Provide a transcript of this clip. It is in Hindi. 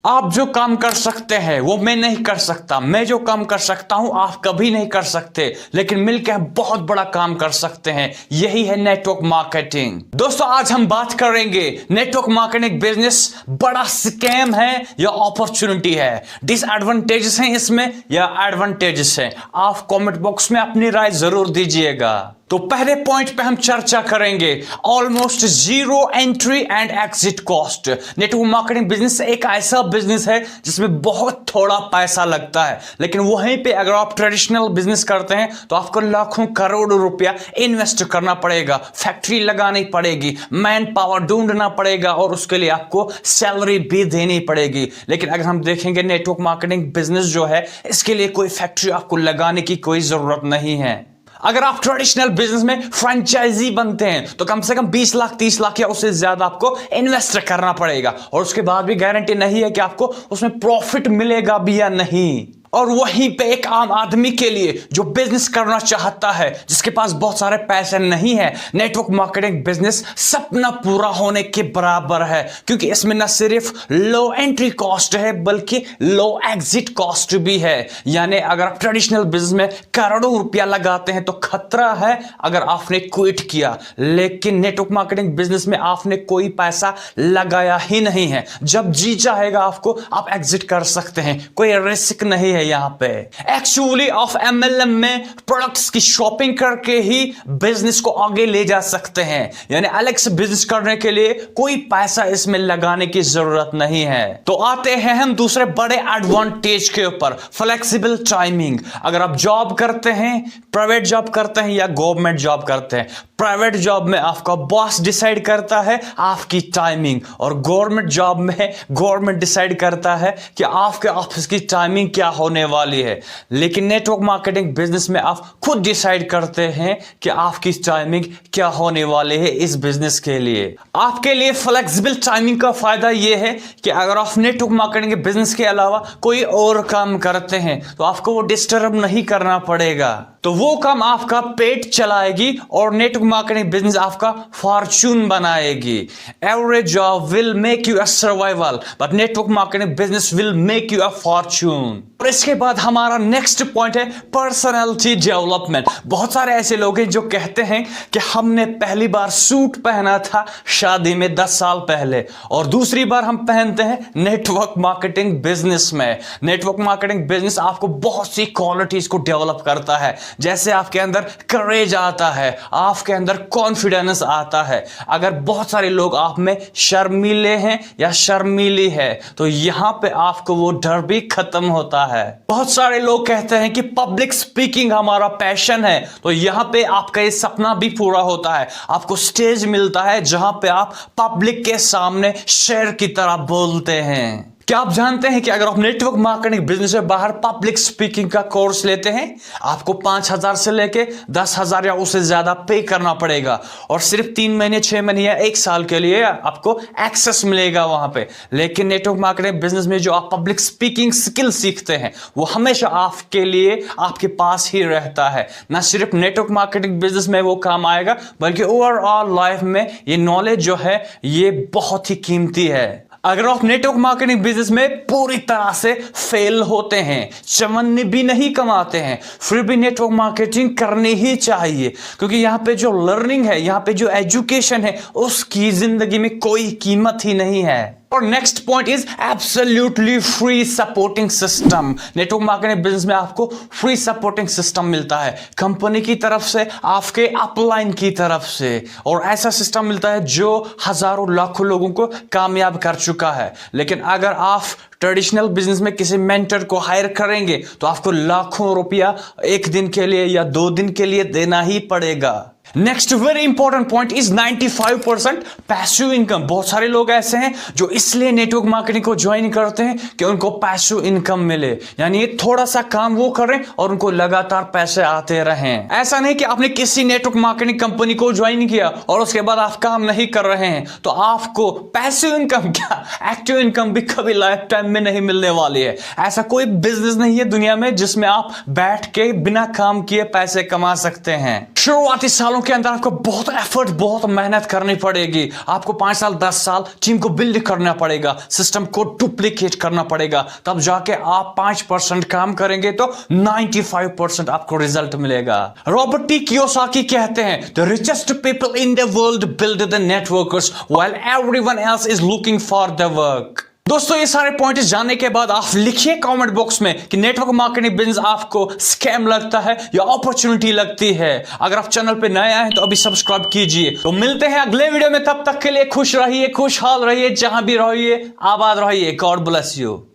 आप जो काम कर सकते हैं वो मैं नहीं कर सकता, मैं जो काम कर सकता हूं आप कभी नहीं कर सकते, लेकिन मिलकर हम बहुत बड़ा काम कर सकते हैं। यही है नेटवर्क मार्केटिंग। दोस्तों आज हम बात करेंगे नेटवर्क मार्केटिंग बिजनेस बड़ा स्कैम है या अपॉर्चुनिटी है, डिसएडवांटेजेस हैं इसमें या एडवांटेजेस हैं। आप कमेंट बॉक्स में अपनी राय जरूर दीजिएगा। तो पहले पॉइंट पे हम चर्चा करेंगे almost zero entry and exit cost. Network marketing business एक ऐसा बिजनेस है जिसमें बहुत थोड़ा पैसा लगता है, लेकिन वहीं पे अगर आप ट्रेडिशनल बिजनेस करते हैं तो आपको लाखों करोड़ों रुपया इन्वेस्ट करना पड़ेगा, फैक्ट्री लगानी पड़ेगी, मैन पावर ढूंढना पड़ेगा और उसके लिए आपको सैलरी भी देनी पड़ेगी। लेकिन अगर हम देखेंगे नेटवर्क मार्केटिंग बिजनेस जो है, इसके लिए कोई फैक्ट्री आपको लगाने की कोई जरूरत नहीं है। अगर आप ट्रेडिशनल बिजनेस में फ्रेंचाइजी बनते हैं तो कम से कम 20 लाख 30 लाख या उससे ज्यादा आपको इन्वेस्ट करना पड़ेगा, और उसके बाद भी गारंटी नहीं है कि आपको उसमें प्रॉफिट मिलेगा भी या नहीं। और वहीं पे एक आम आदमी के लिए जो बिजनेस करना चाहता है, जिसके पास बहुत सारे पैसे नहीं है, नेटवर्क मार्केटिंग बिजनेस सपना पूरा होने के बराबर है, क्योंकि इसमें न सिर्फ लो एंट्री कॉस्ट है बल्कि लो एग्जिट कॉस्ट भी है। यानी अगर आप ट्रेडिशनल बिजनेस में करोड़ों रुपया लगाते हैं तो खतरा है अगर आपने क्विट किया, लेकिन नेटवर्क मार्केटिंग बिजनेस में आपने कोई पैसा लगाया ही नहीं है। जब जी चाहेगा आपको आप एग्जिट कर सकते हैं, कोई रिस्क नहीं है। यहां पे एक्चुअली ऑफ MLM में प्रोडक्ट्स की शॉपिंग करके ही बिजनेस को आगे ले जा सकते हैं, यानी अलग से बिजनेस करने के लिए कोई पैसा इसमें लगाने की जरूरत नहीं है। तो आते हैं हम दूसरे बड़े एडवांटेज के ऊपर, फ्लेक्सिबल टाइमिंग। अगर आप जॉब करते हैं, प्राइवेट जॉब करते हैं या गवर्नमेंट जॉब करते हैं, प्राइवेट जॉब में आपका बॉस डिसाइड करता है आपकी टाइमिंग, और गवर्नमेंट जॉब में गवर्नमेंट डिसाइड करता है कि आपके ऑफिस की टाइमिंग क्या होने वाली है। लेकिन नेटवर्क मार्केटिंग बिजनेस में आप खुद डिसाइड करते हैं कि आपकी टाइमिंग क्या होने वाली है इस बिजनेस के लिए। आपके लिए फ्लेक्सिबल टाइमिंग का फायदा यह है कि अगर आप नेटवर्क मार्केटिंग के बिजनेस के अलावा कोई और काम करते हैं तो आपको वो डिस्टर्ब नहीं करना पड़ेगा, तो वो काम आपका पेट चलाएगी और नेटवर्क मार्केटिंग बिजनेस आपका फॉर्चून बनाएगी। Average job will make you a survival but network marketing business will make you a Fortune. और इसके बाद हमारा नेक्स्ट पॉइंट है पर्सनालिटी डेवलपमेंट। बहुत सारे ऐसे लोग हैं जो कहते हैं कि हमने पहली बार सूट पहना था शादी में 10 साल पहले, और दूसरी बार हम पहनते हैं नेटवर्क मार्केटिंग बिजनेस में। नेटवर्क मार्केटिंग बिजनेस आपको बहुत सी क्वालिटीज को डेवलप करता है, जैसे आपके अंदर करेज आता है, आपके अंदर कॉन्फिडेंस आता है। अगर बहुत सारे लोग आप में शर्मीले हैं या शर्मीली है तो यहां पे आपको वो डर भी खत्म होता है। बहुत सारे लोग कहते हैं कि पब्लिक स्पीकिंग हमारा पैशन है, तो यहां पे आपका ये सपना भी पूरा होता है। आपको स्टेज मिलता है जहां पे आप पब्लिक के सामने शेर की तरह बोलते हैं। क्या आप जानते हैं कि अगर आप नेटवर्क मार्केटिंग बिजनेस से बाहर पब्लिक स्पीकिंग का कोर्स लेते हैं, आपको 5,000 से लेके 10,000 या उससे ज्यादा पे करना पड़ेगा, और सिर्फ 3 महीने 6 महीने या 1 साल के लिए आपको एक्सेस मिलेगा वहां पे। लेकिन नेटवर्क मार्केटिंग बिजनेस में जो आप पब्लिक स्पीकिंग स्किल सीखते हैं वो हमेशा आपके लिए आपके पास ही रहता है। ना सिर्फ नेटवर्क मार्केटिंग बिजनेस में वो काम आएगा बल्कि ओवरऑल लाइफ में ये नॉलेज जो है ये बहुत ही कीमती है। अगर आप नेटवर्क मार्केटिंग बिजनेस में पूरी तरह से फेल होते हैं, चमन भी नहीं कमाते हैं, फिर भी नेटवर्क मार्केटिंग करनी ही चाहिए, क्योंकि यहां पे जो लर्निंग है, यहां पे जो एजुकेशन है, उसकी जिंदगी में कोई कीमत ही नहीं है। और next point is absolutely free supporting system. Network marketing business में आपको फ्री सपोर्टिंग सिस्टम मिलता है, कंपनी की तरफ से, आपके अपलाइन की तरफ से, और ऐसा सिस्टम मिलता है जो हजारों लाखों लोगों को कामयाब कर चुका है। लेकिन अगर आप ट्रेडिशनल बिजनेस में किसी मेंटर को हायर करेंगे तो आपको लाखों रुपया एक दिन के लिए या 2 दिन के लिए देना ही पड़ेगा। Next very important point is 95% passive income. बहुत सारे लोग ऐसे हैं जो इसलिए नेटवर्क मार्केटिंग को ज्वाइन करते हैं कि उनको पैसिव इनकम मिले, यानी ये थोड़ा सा काम वो करें और उनको लगातार पैसे आते रहें। ऐसा नहीं कि आपने किसी नेटवर्क मार्केटिंग कंपनी को ज्वाइन किया और उसके बाद आप काम नहीं कर रहे हैं तो आपको पैसिव इनकम क्या एक्टिव इनकम भी कभी लाइफ टाइम में नहीं मिलने वाली है। ऐसा कोई बिजनेस नहीं है दुनिया में जिसमें आप बैठ के बिना काम किए पैसे कमा सकते हैं। शुरुआती सालों सालों के अंदर आपको बहुत एफर्ट, बहुत मेहनत करनी पड़ेगी। आपको 5 साल 10 साल टीम को बिल्ड करना पड़ेगा, सिस्टम को डुप्लीकेट करना पड़ेगा, तब जाके आप 5% काम करेंगे तो 95% आपको रिजल्ट मिलेगा। रॉबर्ट टी कियोसाकी कहते हैं, the richest people in the world build the networkers while everyone else is looking for the work. दोस्तों, ये सारे पॉइंट्स जानने के बाद आप लिखिए कमेंट बॉक्स में कि नेटवर्क मार्केटिंग बिजनेस आपको स्कैम लगता है या अपॉर्चुनिटी लगती है। अगर आप चैनल पे नए आए हैं तो अभी सब्सक्राइब कीजिए। तो मिलते हैं अगले वीडियो में, तब तक के लिए खुश रहिए, खुशहाल रहिए, जहां भी रहिए, आबाद रहिए। God bless you.